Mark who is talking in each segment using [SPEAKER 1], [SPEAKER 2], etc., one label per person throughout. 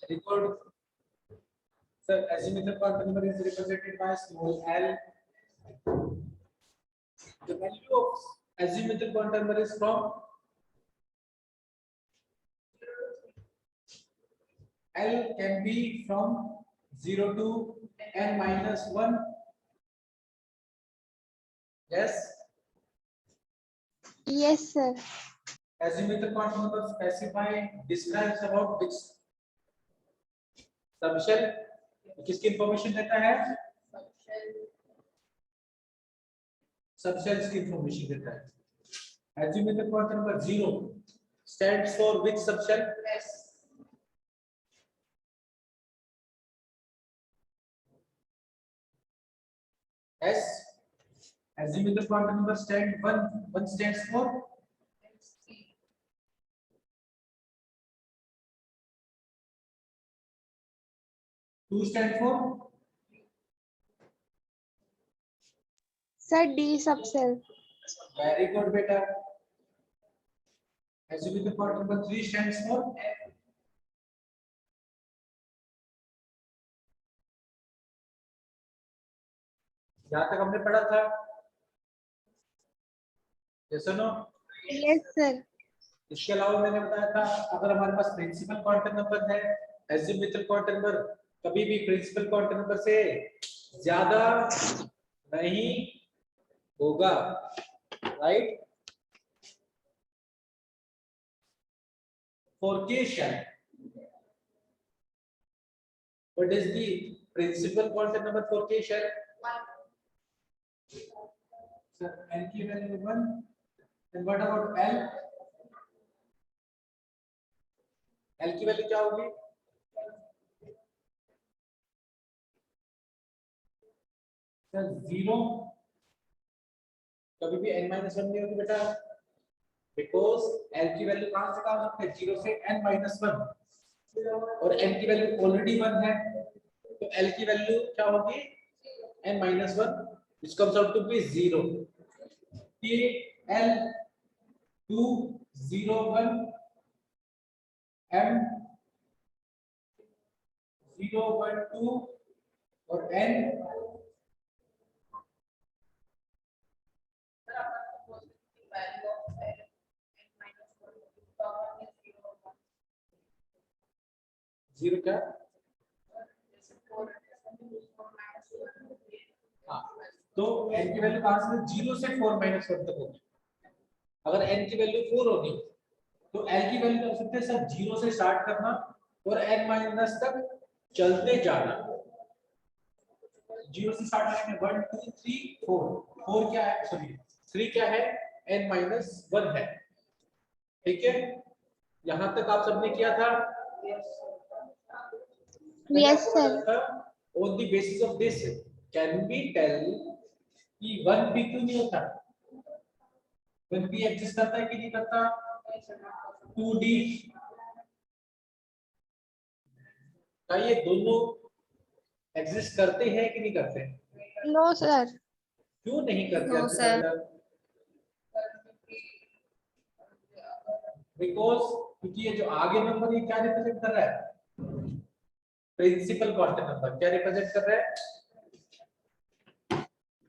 [SPEAKER 1] record. Sir, azimuthal quantum number is represented by small l. The value of azimuthal quantum number is from L can be from 0 to n minus 1. Yes.
[SPEAKER 2] Yes, sir.
[SPEAKER 1] Azimuthal quantum number specify describes about which subshell किसकी information देता है? Subshells की information देता है. Azimuthal quantum number 0 stands for which subshell? S. Azimuthal quantum number stand 1 stands for two stand for
[SPEAKER 2] Sir, D subcell.
[SPEAKER 1] very good beta. Azimuthal quantum number 3 stands for यहाँ तक हमने पढ़ा था. yes or no?
[SPEAKER 2] Yes, sir.
[SPEAKER 1] इसके अलावा मैंने बताया था अगर हमारे पास प्रिंसिपल क्वांटम नंबर है, एजिमुथल क्वांटम नंबर कभी भी प्रिंसिपल क्वांटम नंबर से ज्यादा नहीं होगा, right? For K shell, what is the principal quantum number for K shell? 1. Sir, N की value 1. And what about L? L की वैल्यू क्या होगी? सर 0 कभी भी n - 1 नहीं होगी बेटा, बिकॉज L की वैल्यू कहां से कहां हो सकती है? 0 से n - 1 और n की वैल्यू ऑलरेडी 1 है, तो L की वैल्यू क्या होगी? n - 1 which comes out to be 0. K L 2 0 1 M 0 1 2 और N जीरो क्या? हाँ, तो n की वैल्यू कहां से 0 से 4 - 1 तक होगी. अगर n की वैल्यू 4 होगी तो L की वैल्यू कर सकते हैं सर 0 से स्टार्ट करना और n माइनस तक चलते जाना. 0 से स्टार्ट करेंगे 1 2 3 4. 4 क्या है? सॉरी 3 क्या है? n - 1 है. ठीक है, यहां तक आप सबने किया था?
[SPEAKER 2] Yes, sir.
[SPEAKER 1] On the basis of this, can we tell कि 1b क्यों नहीं होता? 1b एग्जिस्ट करता है कि नहीं करता? 2d का ये दोनों एग्जिस्ट करते हैं कि नहीं करते?
[SPEAKER 2] No, sir.
[SPEAKER 1] क्यों नहीं करते?
[SPEAKER 2] No, sir.
[SPEAKER 1] बिकॉज क्योंकि ये जो आगे नंबर ये क्या रिप्रेजेंट कर रहा है? Principal quantum number. क्या रिप्रेजेंट कर रहा है?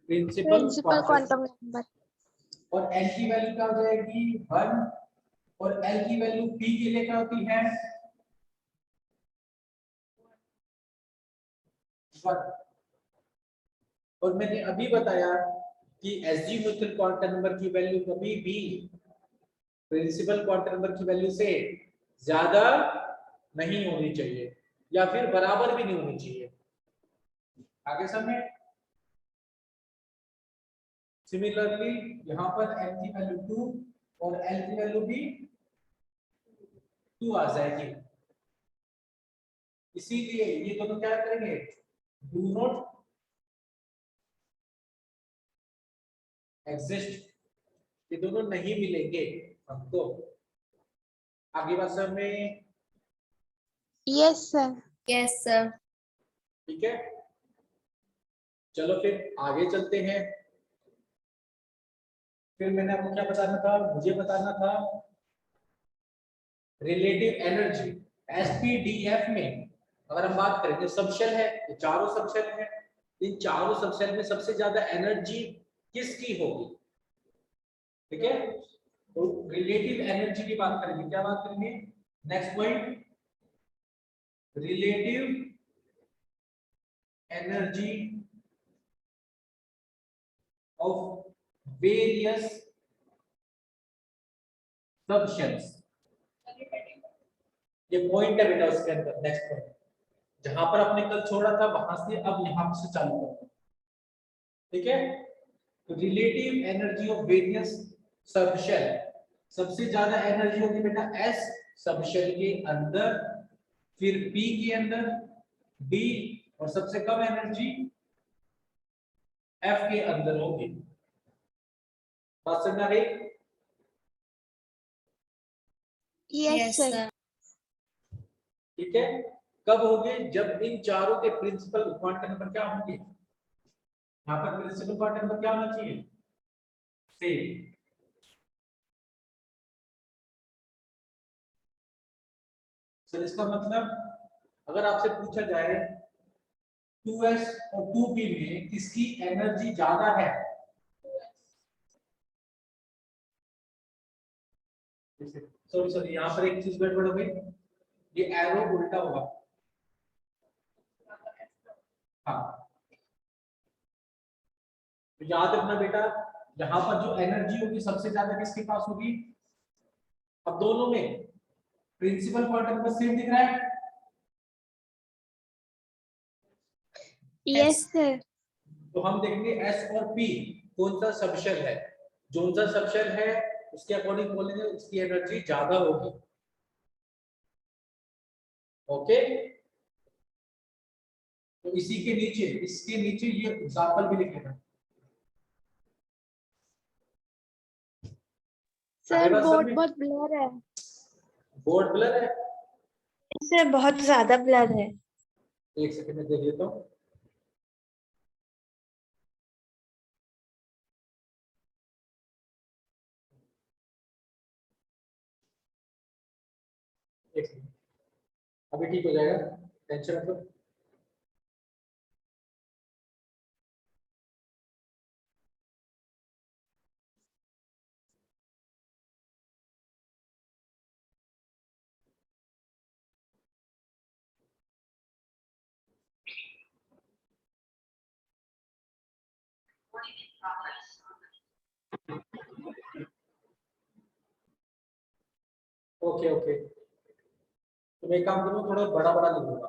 [SPEAKER 1] Principal
[SPEAKER 2] quantum number.
[SPEAKER 1] और n की वैल्यू क्या हो जाएगी? 1 और l की वैल्यू p के लिए क्या होती है? 1. और मैंने अभी बताया कि एजिमुथल क्वांटम नंबर की वैल्यू कभी भी प्रिंसिपल क्वांटम नंबर की वैल्यू से ज्यादा नहीं होनी चाहिए या फिर बराबर भी नहीं होनी चाहिए. आगे समझे? सिमिलरली यहां पर n की वैल्यू 2 और l की वैल्यू भी 2 आ जाएगी. इसीलिए ये दोनों क्या करेंगे? Do not exist. ये दोनों नहीं मिलेंगे हमको. आगे बात समझ में?
[SPEAKER 2] Yes, sir.
[SPEAKER 3] Yes, sir.
[SPEAKER 1] ठीक है, चलो फिर आगे चलते हैं. फिर मैंने आपको क्या बताना था? मुझे बताना था रिलेटिव एनर्जी. एसपीडीएफ में अगर हम बात करेंगे सबशेल है, तो चारों सबशेल है, इन चारों सबशेल में सबसे ज्यादा एनर्जी किसकी होगी? ठीक है, तो रिलेटिव एनर्जी की बात करेंगे। क्या बात करेंगे? Next point, relative energy of various subshells. ये पॉइंट है बेटा उसके अंदर, नेक्स्ट पॉइंट जहां पर आपने कल छोड़ा था वहां से अब यहां से चालू करते हैं। ठीक है, तो relative energy of various subshell, सबसे ज्यादा एनर्जी होगी बेटा एस सबशेल के अंदर, फिर पी के अंदर, डी, और सबसे कम एनर्जी एफ के अंदर होगी। बात समझ आ गई?
[SPEAKER 2] Yes, sir.
[SPEAKER 1] ठीक है, कब होंगे? जब इन चारों के प्रिंसिपल क्वांटम नंबर क्या होंगे? यहाँ पर प्रिंसिपल क्वांटम नंबर क्या होना चाहिए? सेम। सर इसका मतलब अगर आपसे पूछा जाए 2s और 2p में किसकी एनर्जी ज्यादा है, सॉरी सॉरी यहाँ पर एक चीज गड़बड़ हो गई, ये एरो उल्टा होगा। हाँ, तो याद रखना बेटा, यहाँ पर जो एनर्जी होगी सबसे ज्यादा किसके पास होगी? अब दोनों में प्रिंसिपल क्वांटम नंबर सेम दिख रहा है?
[SPEAKER 2] Yes, sir.
[SPEAKER 1] तो हम देखेंगे एस और पी कौन सा सबशेल है, जो सा सबशेल है उसके अकॉर्डिंग बोलेंगे उसकी एनर्जी ज्यादा होगी। ओके, तो इसी के नीचे, इसके नीचे ये एग्जांपल भी लिख लेना।
[SPEAKER 2] सर बोर्ड बहुत ब्लर है।
[SPEAKER 1] बोर्ड ब्लर है?
[SPEAKER 2] सर बहुत ज्यादा ब्लर है।
[SPEAKER 1] एक सेकंड में देख लेता हूँ। एक सेकंड, अभी ठीक हो जाएगा, टेंशन मत लो। ओके ओके, तो मैं एक काम करूँगा, थोड़ा बड़ा बड़ा लिख दूंगा।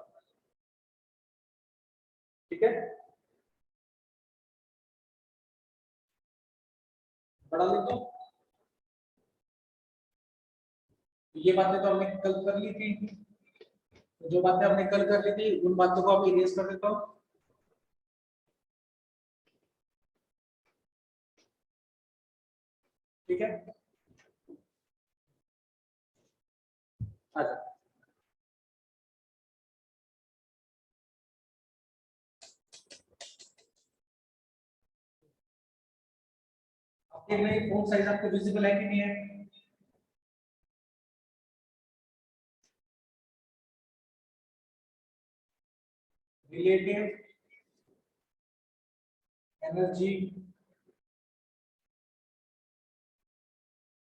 [SPEAKER 1] ठीक है, बड़ा लिख दो। ये बातें तो हमने कल कर ली थी, तो जो बातें हमने कल कर ली थी उन बातों को अभी इरेज कर देता हूँ। ठीक है, अच्छा आपके में फोन साइज आपको विजिबल है कि नहीं है? Relative energy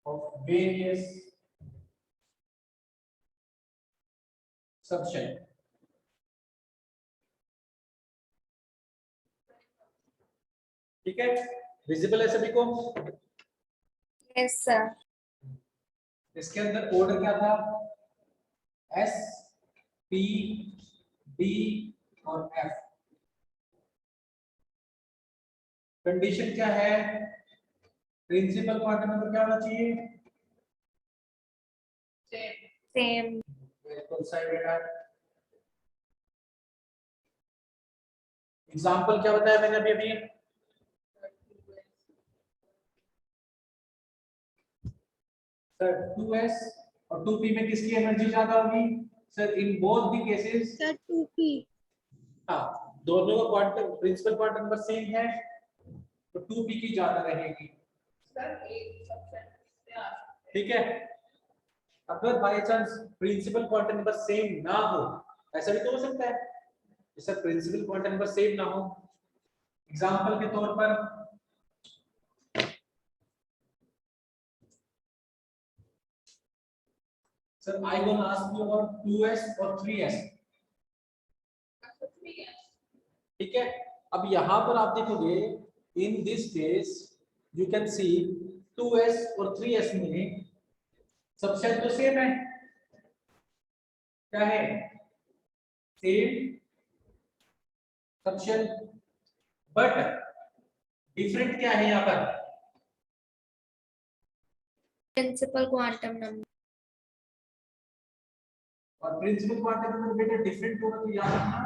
[SPEAKER 1] of various subshell. ठीक है, विजिबल है सभी को?
[SPEAKER 2] Yes sir.
[SPEAKER 1] इसके अंदर ऑर्डर क्या था? एस, पी, डी और एफ। कंडीशन क्या है? प्रिंसिपल क्वांटम नंबर क्या होना चाहिए?
[SPEAKER 2] सेम।
[SPEAKER 1] बिल्कुल सही बेटा। एग्जांपल क्या बताया मैंने अभी अभी? सर 2s और 2p में किसकी एनर्जी ज्यादा होगी? Sir in both the cases
[SPEAKER 2] sir 2p।
[SPEAKER 1] हाँ, दोनों का quantum principal quantum number same है, तो 2p की ज्यादा रहेगी। ठीक है, अगर by chance principal quantum number same ना हो, ऐसा भी तो हो सकता है कि sir principal quantum number same ना हो। एग्जांपल के तौर पर sir I gonna ask you about 2s और 3s, ठीक है। अब यहां पर आप देखोगे in this case you can see 2s और 3s में सबसेट तो सेम है, क्या है सेम सबसेट, बट डिफरेंट क्या है यहाँ पर,
[SPEAKER 2] प्रिंसिपल क्वांटम नंबर।
[SPEAKER 1] और प्रिंसिपल क्वांटम नंबर बेटा डिफरेंट होगा तो याद रखना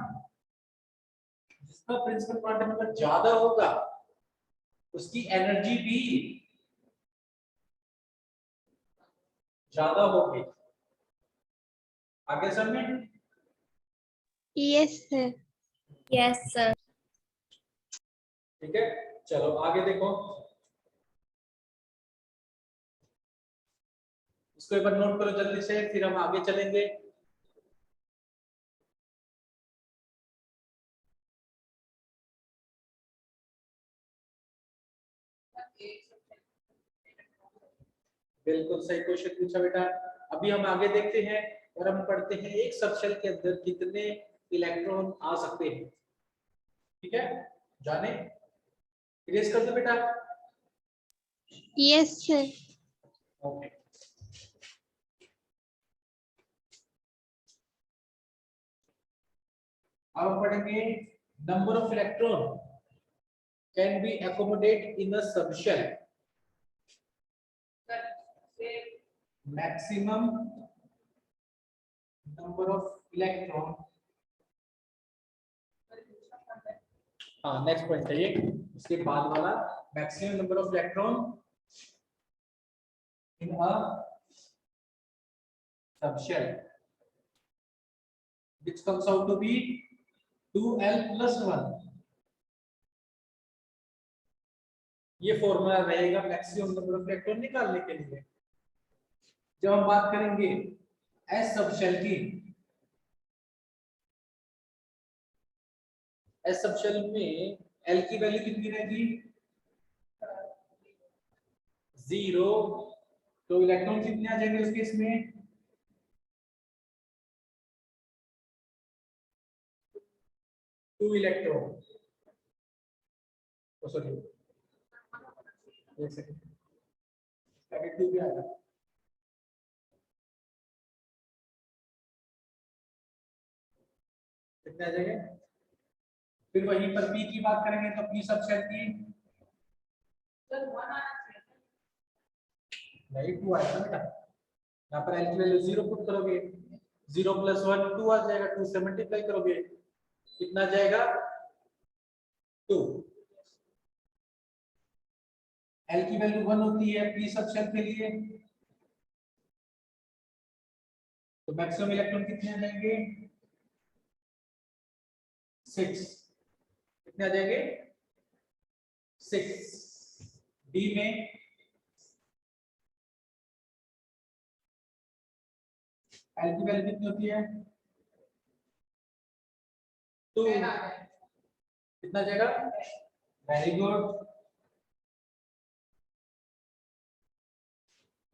[SPEAKER 1] जिसका प्रिंसिपल क्वांटम नंबर ज्यादा होगा उसकी एनर्जी भी ज्यादा होगी। आगे समझे?
[SPEAKER 2] Yes sir. Yes sir.
[SPEAKER 1] ठीक है, चलो आगे देखो, इसको एक बार नोट करो जल्दी से, फिर हम आगे चलेंगे। बिल्कुल सही क्वेश्चन पूछा बेटा। अभी हम आगे देखते हैं और हम पढ़ते हैं एक सबशेल के अंदर कितने इलेक्ट्रॉन आ सकते हैं, ठीक है, जाने इरेज कर दो बेटा।
[SPEAKER 2] Yes sir.
[SPEAKER 1] ओके, अब हम पढ़ेंगे number of electron can be accommodate in a subshell, maximum number of electron, हाँ नेक्स्ट पॉइंट है ये, इसके बाद वाला maximum number of electron in a subshell which comes out to be 2l plus 1। ये फॉर्मूला रहेगा मैक्सिमम नंबर ऑफ इलेक्ट्रॉन निकालने के लिए। जब हम बात करेंगे एस सबशेल की, एस सबशेल में एल की वैल्यू कितनी रहेगी 0, तो इलेक्ट्रॉन कितने आ जाएंगे उस केस में 2 इलेक्ट्रॉन, सॉरी एक सेकंड, पैकेट 2 भी आएगा, कितने आ जाएंगे। फिर वहीं पर पी की बात करेंगे तो पी सबशेल की नहीं 2 आएगा बेटा, यहाँ पर एल की वैल्यू 0 पुट करोगे, 0 प्लस 1 2 आ जाएगा, 2 से मल्टीप्लाई करोगे कितना जाएगा 2। एल की वैल्यू 1 होती है पी सबशेल के लिए, तो मैक्सिमम इलेक्ट्रॉन कितने आ जाएंगे 6, कितने आ जाएंगे 6। डी में एल की वैल्यू कितनी होती है 2, कितना जाएगा, वेरी गुड।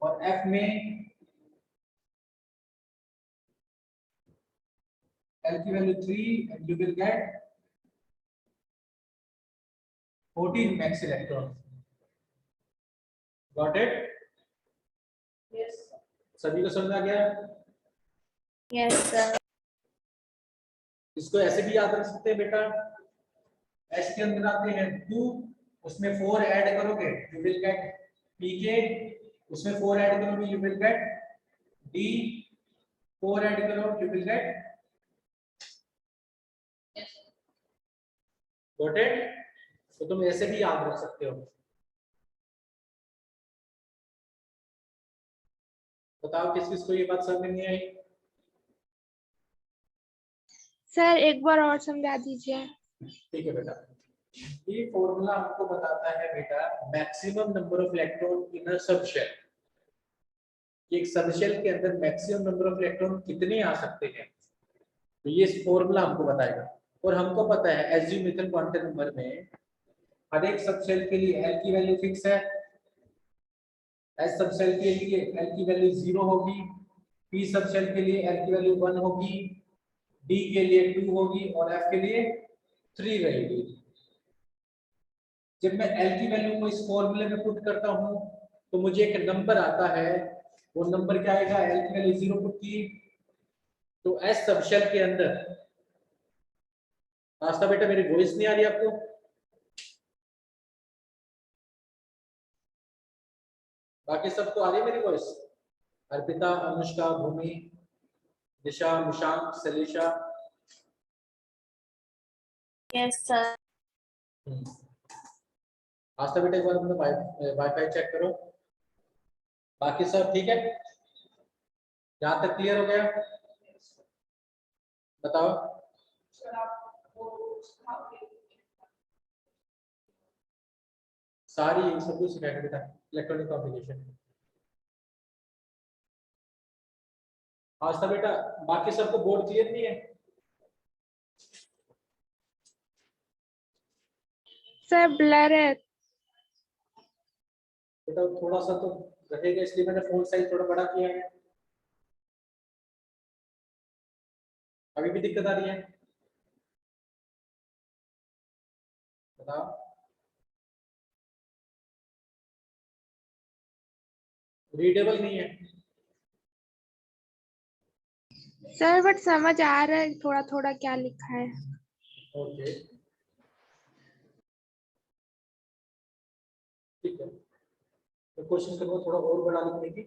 [SPEAKER 1] और एफ में एल की value 3 and you will gate 14 max electron, got it, सभी को समझ आ गया।
[SPEAKER 2] Yes sir.
[SPEAKER 1] इसको ऐसे भी याद रख सकते हैं बेटा, एस के अंदर आते हैं 2, उसमें 4 ऐड करोगे यू विल गेट पी के, उसमें 4 ऐड करोगे you will get D, 4 add करो you will get, got it. तो तुम ऐसे भी याद रख सकते हो। बताओ किस किस को ये बात समझ में नहीं आई।
[SPEAKER 2] सर एक बार और समझा दीजिए।
[SPEAKER 1] ठीक है बेटा, ये फॉर्मूला आपको बताता है बेटा maximum number of electron in a subshell, कि एक सबशेल के अंदर मैक्सिमम नंबर ऑफ इलेक्ट्रॉन कितने आ सकते हैं, तो ये फॉर्मूला हमको बताएगा। और हमको पता है एजिमुथल क्वांटम नंबर में हर एक सबशेल के लिए एल की वैल्यू फिक्स है। एस सबशेल के लिए एल की वैल्यू 0 होगी, पी सबशेल के लिए एल की वैल्यू 1 होगी, डी के लिए 2 होगी और एफ के लिए 3 रहेगी। जब मैं एल की वैल्यू को इस फॉर्मूले में पुट करता हूं तो मुझे एक नंबर आता है, वो नंबर क्या आएगा, एल की वैल्यू 0 पुट की तो एस सबशेल के अंदर, रास्ता बेटा मेरी वॉइस नहीं आ रही आपको? बाकी सबको आ रही है मेरी voice? Arpita, Anushka, Bhumi, Disha, Mushank, Salisha?
[SPEAKER 2] Yes sir.
[SPEAKER 1] रास्ता बेटा एक बार अपना वाईफाई चेक करो। बाकी सब ठीक है? यहाँ तक क्लियर हो गया? बताओ। सारी सब कुछ सिखाएंगे बेटा, इलेक्ट्रॉनिक कॉम्प्लिकेशन। आज था बेटा, बाकी सबको बोर्ड क्लियर नहीं है?
[SPEAKER 2] सर ब्लर है।
[SPEAKER 1] बेटा थोड़ा सा तो रहेगा, इसलिए मैंने फोन साइज थोड़ा बड़ा किया है। अभी भी दिक्कत आ रही है? बताओ। रीडेबल नहीं है?
[SPEAKER 2] सर बट समझ आ रहा है थोड़ा थोड़ा क्या लिखा है।
[SPEAKER 1] ओके ठीक है, तो कोशिश करो थोड़ा और बड़ा लिखने की।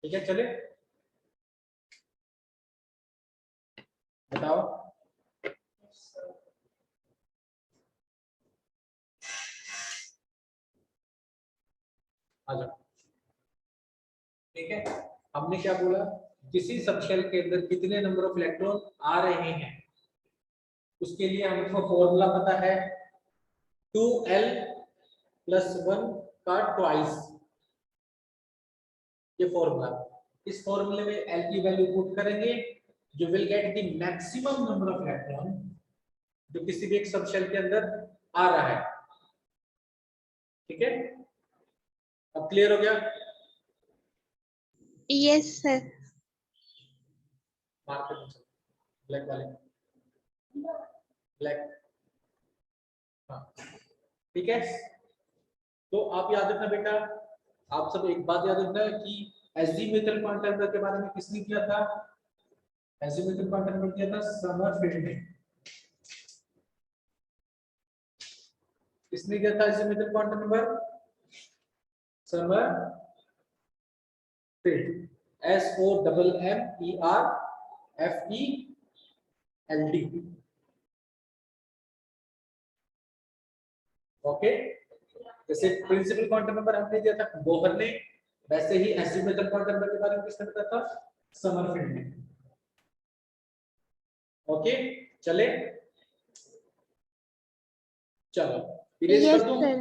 [SPEAKER 1] ठीक है चले, बताओ। आ जाओ। ठीक है, हमने क्या बोला, किसी सबशेल के अंदर कितने नंबर ऑफ इलेक्ट्रॉन आ रहे हैं, उसके लिए हमको फॉर्मूला पता है 2l + 1 का ट्वाइस। ये फॉर्मूला, इस फॉर्मूले में l की वैल्यू पुट करेंगे, you will get the maximum number of electron जो किसी भी एक सबशेल के अंदर आ रहा है। ठीक है, अब क्लियर हो गया?
[SPEAKER 2] Yes sir.
[SPEAKER 1] मार्कर ब्लैक वाले, ब्लैक, हाँ ठीक है। तो आप याद रखना बेटा, आप सब एक बात याद रखना कि एजीमुथल क्वांटम नंबर के बारे में किसने किया था? एजीमुथल क्वांटम नंबर किया था समरफील्ड ने। किसने किया था azimuthal quantum number? Sommerfeld, SOMMERFELD। Okay, जैसे प्रिंसिपल क्वांटम नंबर हमने दिया था बोहर ने, वैसे ही एजीमुथल क्वांटम नंबर के बारे में किसने बताया था? समरफील्ड ने। ओके चले, चलो इरेज
[SPEAKER 2] यस
[SPEAKER 1] कर दूं?
[SPEAKER 2] सर।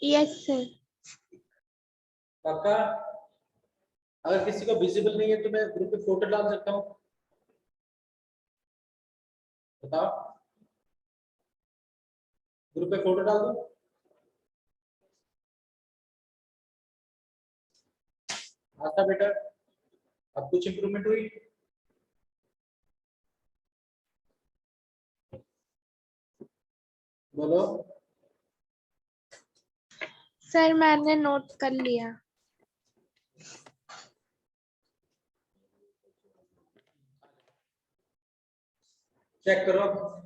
[SPEAKER 2] Yes sir.
[SPEAKER 1] पक्का? अगर किसी को विजिबल नहीं है तो मैं ग्रुप पे फोटो डाल सकता हूँ, बताओ। ग्रुप पे फोटो डाल दूं? आता बेटा, अब कुछ इंप्रूवमेंट हुई? बोलो।
[SPEAKER 2] सर मैंने नोट कर लिया।
[SPEAKER 1] चेक करो,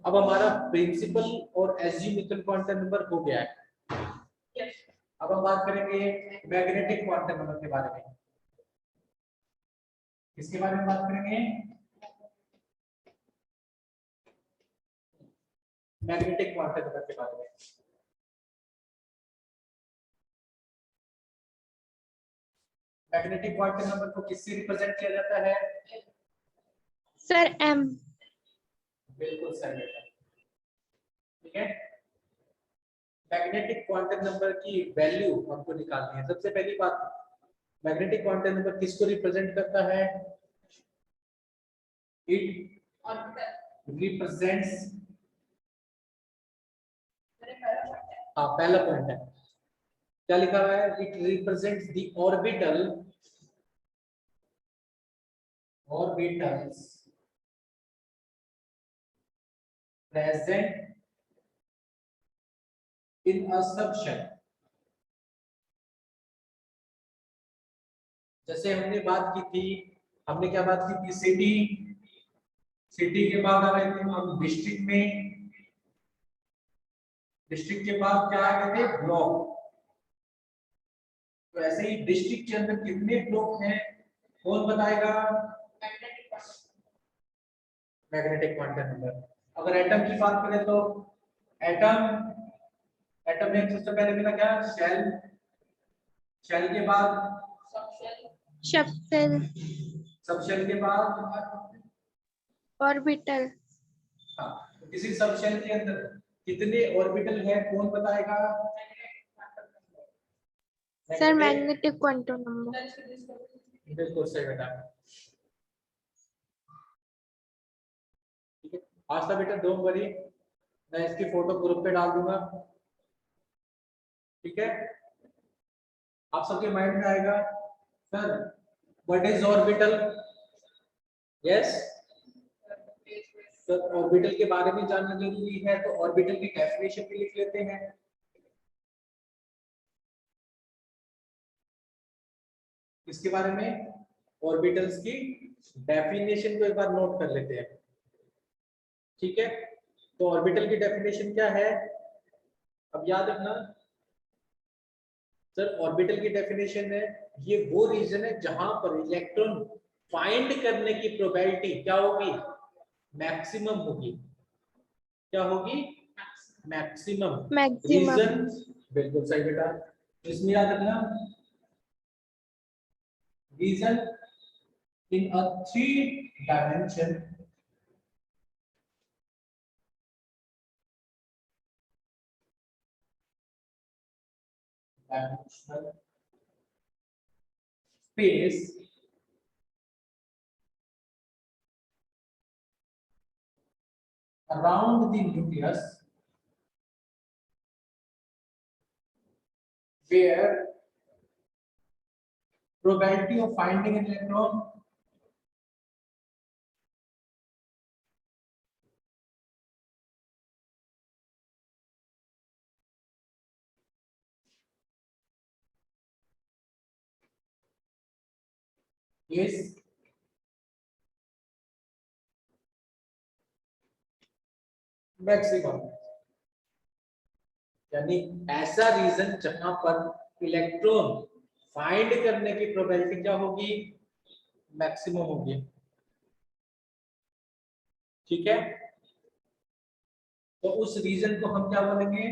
[SPEAKER 1] अब हमारा प्रिंसिपल और एजीमुथल क्वांटम नंबर हो गया है। अब हम बात करेंगे मैग्नेटिक क्वांटम नंबर के बारे में। किसके बारे में बात करेंगे? मैग्नेटिक क्वांटम नंबर के बारे में। मैग्नेटिक क्वांटम नंबर को किससे रिप्रेजेंट किया जाता है?
[SPEAKER 2] Sir m।
[SPEAKER 1] बिल्कुल सही बेटा। ठीक है, मैग्नेटिक क्वांटम नंबर की वैल्यू हमको निकालनी है। सबसे पहली बात, मैग्नेटिक क्वांटम नंबर किसको रिप्रेजेंट करता है? इट रिप्रेजेंट्स, हाँ पहला पॉइंट है, क्या लिखा हुआ है? It represents the orbitals present in a subshell। जैसे हमने बात की थी, हमने क्या बात की थी? सिटी, सिटी के बाद आ गए थे हम डिस्ट्रिक्ट में, डिस्ट्रिक्ट के बाद क्या आ गए थे? ब्लॉक। तो ऐसे ही डिस्ट्रिक्ट के अंदर कितने ब्लॉक हैं, कौन बताएगा? Magnetic quantum number. अगर एटम की बात करें तो एटम, एटम में सबसे पहले मिला क्या? शेल, शेल के बाद
[SPEAKER 2] सबसेल,
[SPEAKER 1] सबशेल के बाद
[SPEAKER 2] ऑर्बिटल।
[SPEAKER 1] हाँ, तो किसी सबशेल के अंदर कितने ऑर्बिटल है, कौन बताएगा?
[SPEAKER 2] Sir magnetic quantum number.
[SPEAKER 1] बिल्कुल सही बेटा। ठीक है, आज का बेटा डोंट वरी, मैं इसकी फोटो ग्रुप पे डाल दूंगा। ठीक है, आप सबके माइंड में आएगा sir what is orbital? Yes sir, orbital के बारे में जानना जरूरी है, तो ऑर्बिटल की डेफिनेशन भी लिख लेते हैं। इसके बारे में ऑर्बिटल्स की डेफिनेशन को एक बार नोट कर लेते हैं। ठीक है, तो ऑर्बिटल की डेफिनेशन क्या है? अब याद रखना सर, ऑर्बिटल की डेफिनेशन है, ये वो रीजन है जहां पर इलेक्ट्रॉन फाइंड करने की प्रोबेबिलिटी क्या होगी? मैक्सिमम होगी। क्या होगी? मैक्सिमम।
[SPEAKER 2] मैक्सिमम।
[SPEAKER 1] रीजन, बिल्कुल सही बेटा, इसमें याद रखना reason in a 3 dimension dimensional space around the nucleus where probability of finding an electron is maximum. यानी ऐसा रीजन जहां पर इलेक्ट्रॉन फाइंड करने की प्रोबेबिलिटी क्या होगी? मैक्सिमम होगी। ठीक है, तो उस रीजन को हम क्या बोलेंगे?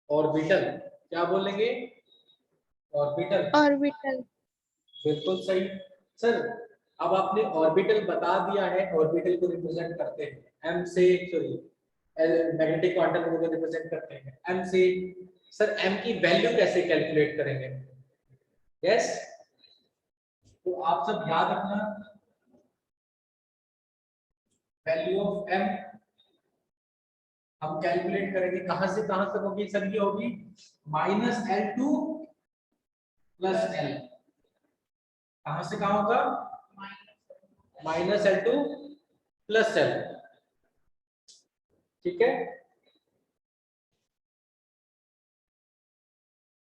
[SPEAKER 1] ऑर्बिटल। क्या बोलेंगे? ऑर्बिटल।
[SPEAKER 2] ऑर्बिटल।
[SPEAKER 1] बिल्कुल सही सर। अब आपने ऑर्बिटल बता दिया है, ऑर्बिटल को रिप्रेजेंट करते हैं एम से, सॉरी मैग्नेटिक क्वांटम नंबर को रिप्रेजेंट करते हैं एम से। सर एम की वैल्यू कैसे कैलकुलेट करेंगे? यस, तो आप सब याद रखना वैल्यू ऑफ एम हम कैलकुलेट करेंगे कहां से कहां तक होगी? सर ये होगी -L2 + L। कहां से कहां होगा? -L2 + L। ठीक है,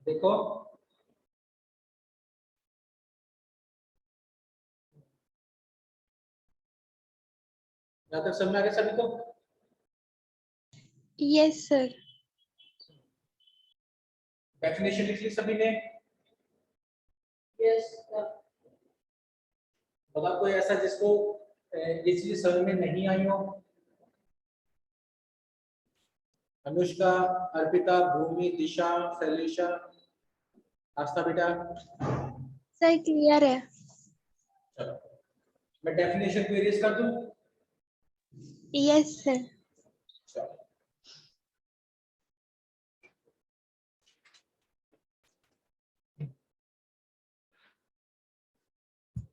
[SPEAKER 1] देखो तक समझ आ गया सभी को?
[SPEAKER 2] Yes sir.
[SPEAKER 1] डेफिनेशन लिख ली सभी ने? Yes sir. बता कोई ऐसा जिसको ये चीज समझ में नहीं आई हो? अनुष्का, अर्पिता, भूमि, दिशा, शैलेशा, आस्था बेटा?
[SPEAKER 2] सर क्लियर है।
[SPEAKER 1] चलो मैं डेफिनेशन को इरेज कर दूं?
[SPEAKER 2] Yes sir.
[SPEAKER 1] चलो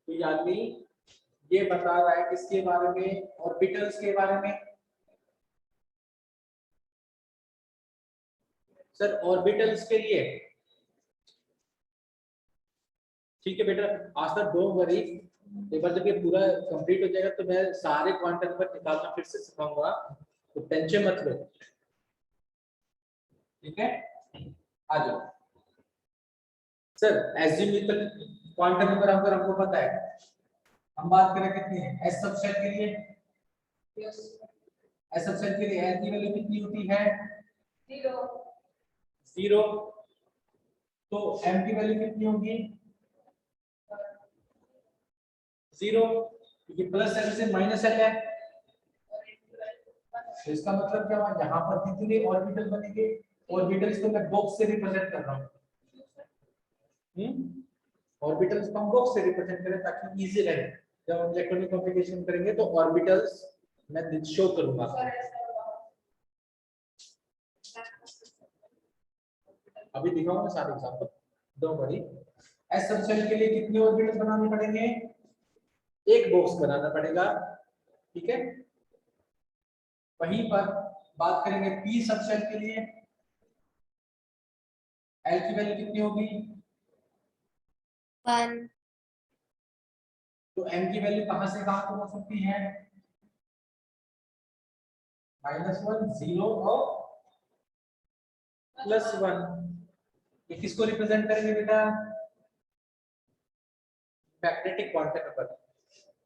[SPEAKER 1] तो यानी ये बता रहा है किसके बारे में, ऑर्बिटल्स के बारे में। सर ऑर्बिटल्स के लिए ठीक है बेटा, आज तक डोंट वरी, एक बार जब ये पूरा कंप्लीट हो जाएगा तो मैं सारे क्वांटम नंबर निकालना फिर से सिखाऊंगा, तो टेंशन मत लो, ठीक है। आ जाओ सर, एज्यूमिकल क्वांटम नंबर अगर हमको पता है, हम बात करें कितनी है एस सबसेट के लिए, एस सबसेट के लिए एस की वैल्यू कितनी होती है? 0। तो एम की वैल्यू कितनी होगी? 0, क्योंकि प्लस एल से माइनस एल है। तो इसका मतलब क्या हुआ, यहाँ पर कितने ऑर्बिटल बनेंगे? ऑर्बिटल्स को मैं बॉक्स से रिप्रेजेंट कर रहा हूँ, ऑर्बिटल्स को हम बॉक्स से रिप्रेजेंट करें ताकि इजी रहे, जब हम इलेक्ट्रॉनिक कॉम्प्लिकेशन करेंगे तो ऑर्बिटल्स मैं शो करूंगा। अभी दिखाऊंगा सारे example, don't worry. S subset के लिए कितने ऑर्बिटल्स बनाने पड़ेंगे? एक बॉक्स बनाना पड़ेगा, ठीक है। वहीं पर बात करेंगे पी सबसेट के लिए, एल की वैल्यू कितनी होगी?
[SPEAKER 2] 1।
[SPEAKER 1] तो एम की वैल्यू कहां से कहां तक हो सकती है? -1, 0 और +1। ये किसको रिप्रेजेंट करेंगे बेटा? Magnetic quantum number.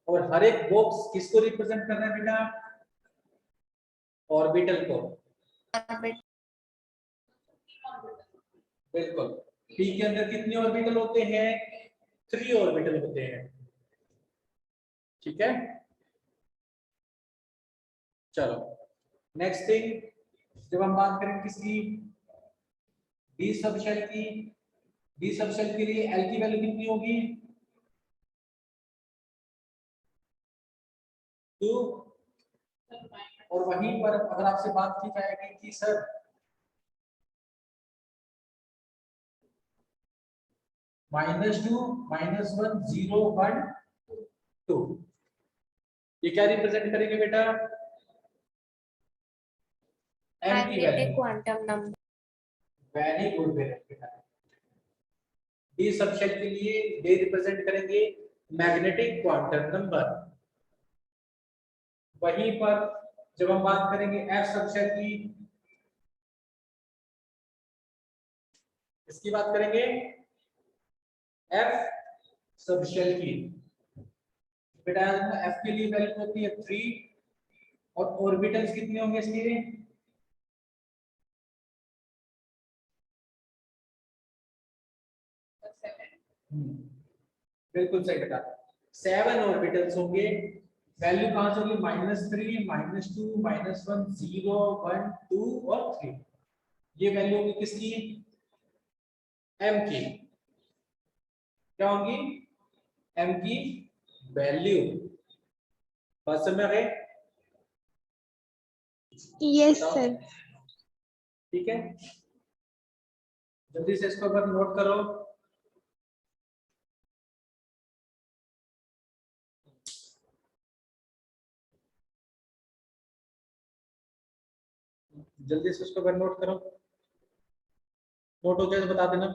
[SPEAKER 1] और हर एक बॉक्स किसको रिप्रेजेंट कर रहा है बेटा? ऑर्बिटल को। बिल्कुल। पी के अंदर कितने ऑर्बिटल होते हैं? 3 ऑर्बिटल होते हैं, ठीक है। चलो नेक्स्ट थिंग, जब हम बात करें किसकी, डी सबशेल की, डी सबशेल के लिए एल की वैल्यू कितनी होगी? 2। और वहीं पर अगर आपसे बात की जाएगी कि सर -2, -1, 0, 1, 2, ये क्या रिप्रेजेंट करेंगे बेटा? एम की value.
[SPEAKER 2] Quantum number.
[SPEAKER 1] Very good बेटा। डी सबसेट के लिए दे रिप्रेजेंट करेंगे मैग्नेटिक क्वांटम नंबर। वहीं पर जब हम बात करेंगे एफ सबसेट की, इसकी बात करेंगे एफ सबशेल की, बेटा एफ के लिए वैल्यू होती है 3 और ऑर्बिटल्स कितने होंगे इसके? बिल्कुल सही बेटा, 7 ऑर्बिटल्स होंगे। वैल्यू कहां से होगी? -3, -2, -1, 0, 1, 2 और 3। ये वैल्यू होगी किसकी? एम की। क्या होगी? एम की वैल्यू। बात समझ में आ गई?
[SPEAKER 2] Yes sir.
[SPEAKER 1] ठीक है, जल्दी से इसको एक बार नोट करो। जल्दी से उसको एक बार नोट करो, नोट हो जाए तो बता देना।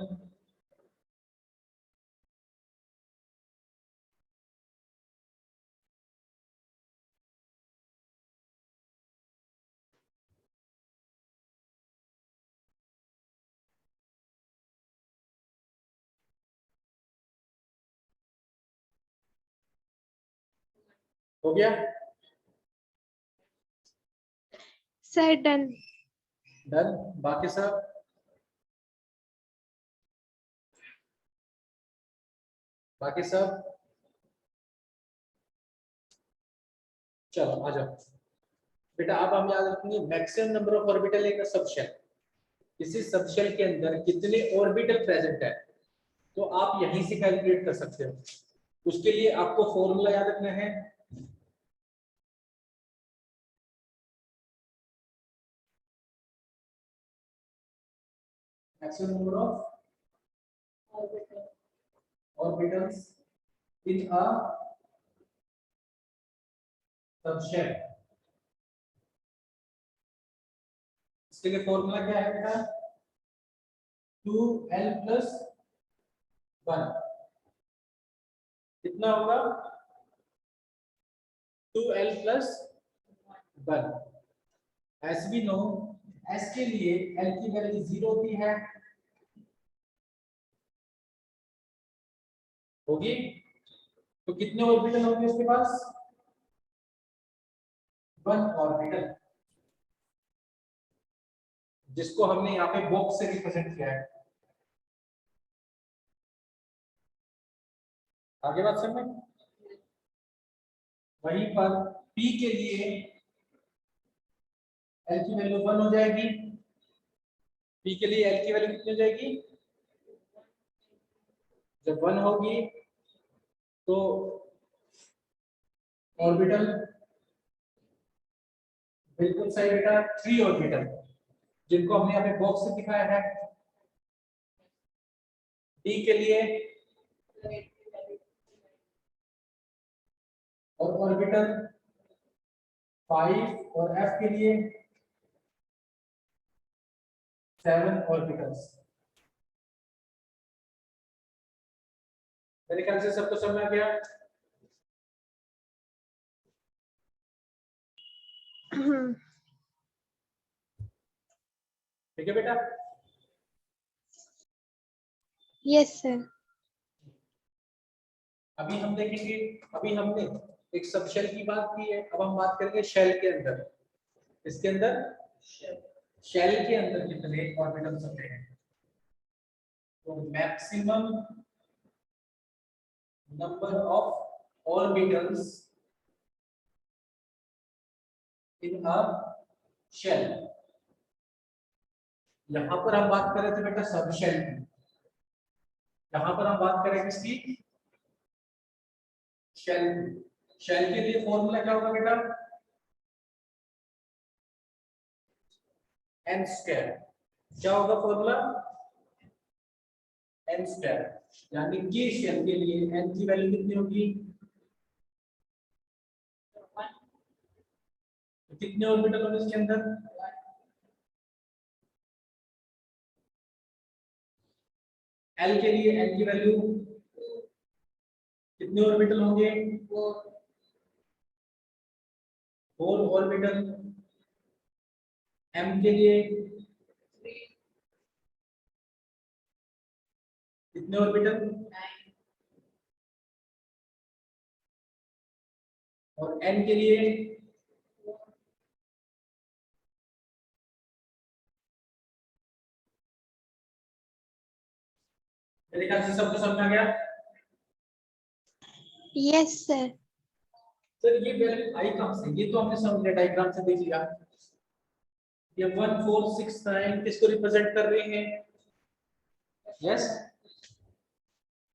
[SPEAKER 1] हो गया?
[SPEAKER 2] Sir done.
[SPEAKER 1] डन। बाकी सब बाकी सब चलो आ जाओ बेटा। अब हम याद रखेंगे maximum number of orbital in subshell. किसी सबशेल के अंदर कितने ऑर्बिटल प्रेजेंट है, तो आप यहीं से कैलकुलेट कर सकते हो। उसके लिए आपको फॉर्मूला याद रखना है, maximum number of orbitals in a subshell। इसके लिए फॉर्मूला क्या है बेटा, 2l plus 1 कितना होगा, 2l plus 1। As we know, S के लिए एल की वैल्यू 0 होती है, होगी, तो कितने ऑर्बिटल होंगे उसके पास, 1 ऑर्बिटल, जिसको हमने यहाँ पे बॉक्स से रिप्रेजेंट किया है। आगे बात समझ में। वहीं पर P के लिए L की वैल्यू 1 हो जाएगी, P के लिए L की वैल्यू कितनी हो जाएगी, जब 1 होगी तो ऑर्बिटल बिल्कुल सही बेटा, 3 ऑर्बिटल, जिनको हमने यहाँ पे बॉक्स से दिखाया है। D के लिए और ऑर्बिटल 5 और F के लिए 7 ऑर्बिटल्स। मेरे ख्याल से सबको समझ आ गया। ठीक है बेटा,
[SPEAKER 2] यस सर।
[SPEAKER 1] अभी हम देखेंगे, अभी हमने एक सब शेल की बात की है, अब हम बात करेंगे शेल के अंदर। इसके अंदर शेल के अंदर कितने ऑर्बिटल्स होते हैं, तो maximum number of orbitals in a shell. यहां पर हम बात कर रहे थे बेटा सब शेल की, यहां पर हम बात करें किसकी, शेल। शेल के लिए फॉर्मूला क्या होगा बेटा, n स्क्वायर। क्या होगा फॉर्मूला, n स्क्वायर, यानी कि शेल के लिए n की वैल्यू कितनी होगी, तो कितने ऑर्बिटल होंगे इसके अंदर, L के लिए n की वैल्यू कितने ऑर्बिटल होंगे, 4 ऑर्बिटल। M के लिए कितने ऑर्बिटल, और N के लिए मेरे ख्याल से सबको समझ आ गया।
[SPEAKER 2] Yes sir.
[SPEAKER 1] सर ये वैल्यू आई कहां से, ये तो हमने समझ लिया, डायग्राम से देख लिया। ये 1 4 6 9 किसको रिप्रेजेंट कर रहे हैं, यस।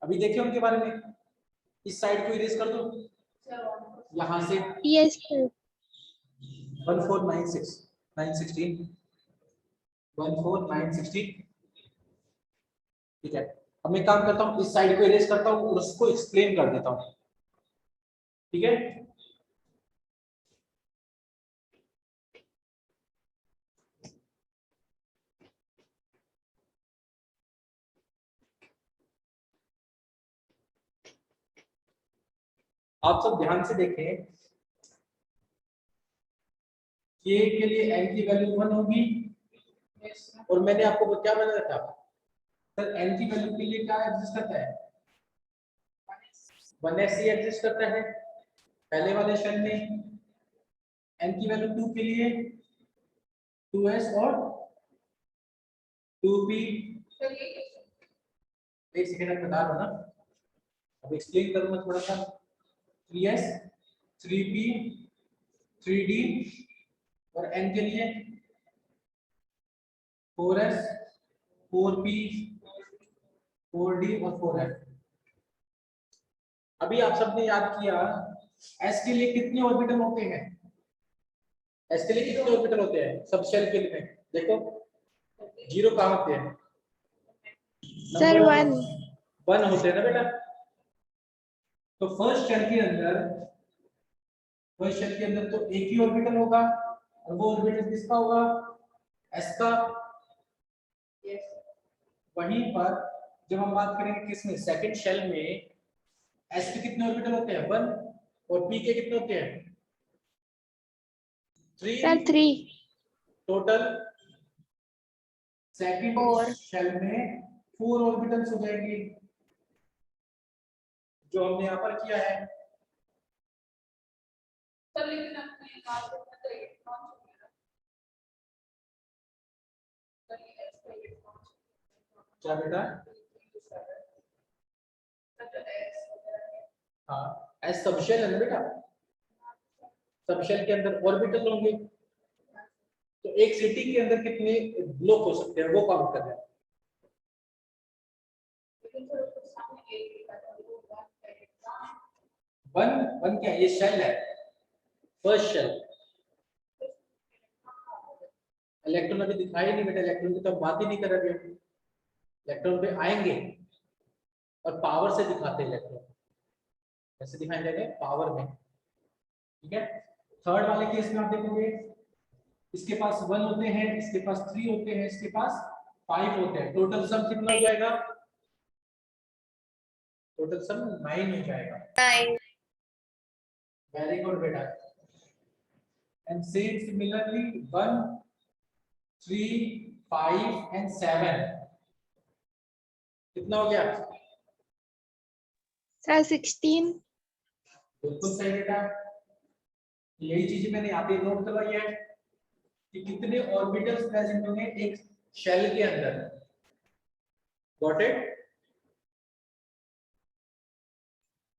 [SPEAKER 1] अभी देखिए उनके बारे में, इस साइड को इरेज कर दो, यहां से
[SPEAKER 2] यस सर।
[SPEAKER 1] 1 4 9 6 9 16 1 4 9 16, ठीक है। अब मैं काम करता हूँ, इस साइड को इरेज करता हूँ और उसको एक्सप्लेन कर देता हूँ, ठीक है। आप सब ध्यान से देखें, k के लिए n की वैल्यू 1 होगी, और मैंने आपको क्या बताया था सर, n की वैल्यू के लिए क्या एग्जिस्ट करता है, 1s ही एग्जिस्ट करता है। पहले वाले शेल में n की वैल्यू 2 के लिए 2s और 2p। एक सेकंड आप बता दो ना, अब एक्सप्लेन करूंगा थोड़ा सा। 3s 3p 3d, और n के लिए 4s 4p 4d और 4f। अभी आप सबने याद किया एस के लिए कितने ऑर्बिटल होते हैं, एस के लिए कितने ऑर्बिटल होते हैं सब शेल के लिए, देखो जीरो कहाँ होते हैं,
[SPEAKER 2] सर
[SPEAKER 1] नंबर
[SPEAKER 2] 1।
[SPEAKER 1] वन होते हैं ना बेटा। तो फर्स्ट शेल के अंदर, फर्स्ट शेल के अंदर तो एक ही ऑर्बिटल होगा और वो ऑर्बिटल किसका होगा, एस का। वहीं पर जब हम बात करेंगे किसमें, सेकंड शेल में, एस के कितने ऑर्बिटल होते हैं, वन, और पी के कितने होते हैं, three
[SPEAKER 2] sir 3।
[SPEAKER 1] Total. Second
[SPEAKER 2] 4।
[SPEAKER 1] Shell में 4 ऑर्बिटल्स हो जाएंगे जो हमने यहाँ पर किया है।
[SPEAKER 3] सर लेकिन अपने बात करते तो इलेक्ट्रॉन
[SPEAKER 1] क्या बेटा, हाँ एस सबशेल है ना बेटा, सबशेल के अंदर ऑर्बिटल होंगे, तो एक सिटी के अंदर कितने ब्लॉक हो सकते हैं वो काउंट करना है। वन, वन क्या, ये शेल है, फर्स्ट शेल। इलेक्ट्रॉन अभी दिखाई नहीं बेटा, इलेक्ट्रॉन की तो बात ही नहीं कर रहे, इलेक्ट्रॉन पे आएंगे और पावर से दिखाते हैं इलेक्ट्रॉन, कैसे दिखाए जाएंगे, पावर में, ठीक है। थर्ड वाले केस में आप देखोगे इसके पास 1 होते हैं, इसके पास 3 होते हैं, इसके पास 5 होते हैं, टोटल सम कितना हो जाएगा, टोटल सम 9 हो जाएगा।
[SPEAKER 2] 9।
[SPEAKER 1] वेरी गुड बेटा। एंड सेम सिमिलरली 1, 3, 5 एंड 7 कितना हो गया,
[SPEAKER 2] सर 16।
[SPEAKER 1] बिल्कुल सही बेटा। यही चीज मैंने यहाँ पे नोट करवाई है कि कितने ऑर्बिटल्स प्रेजेंट होंगे एक शेल के अंदर, गॉट इट।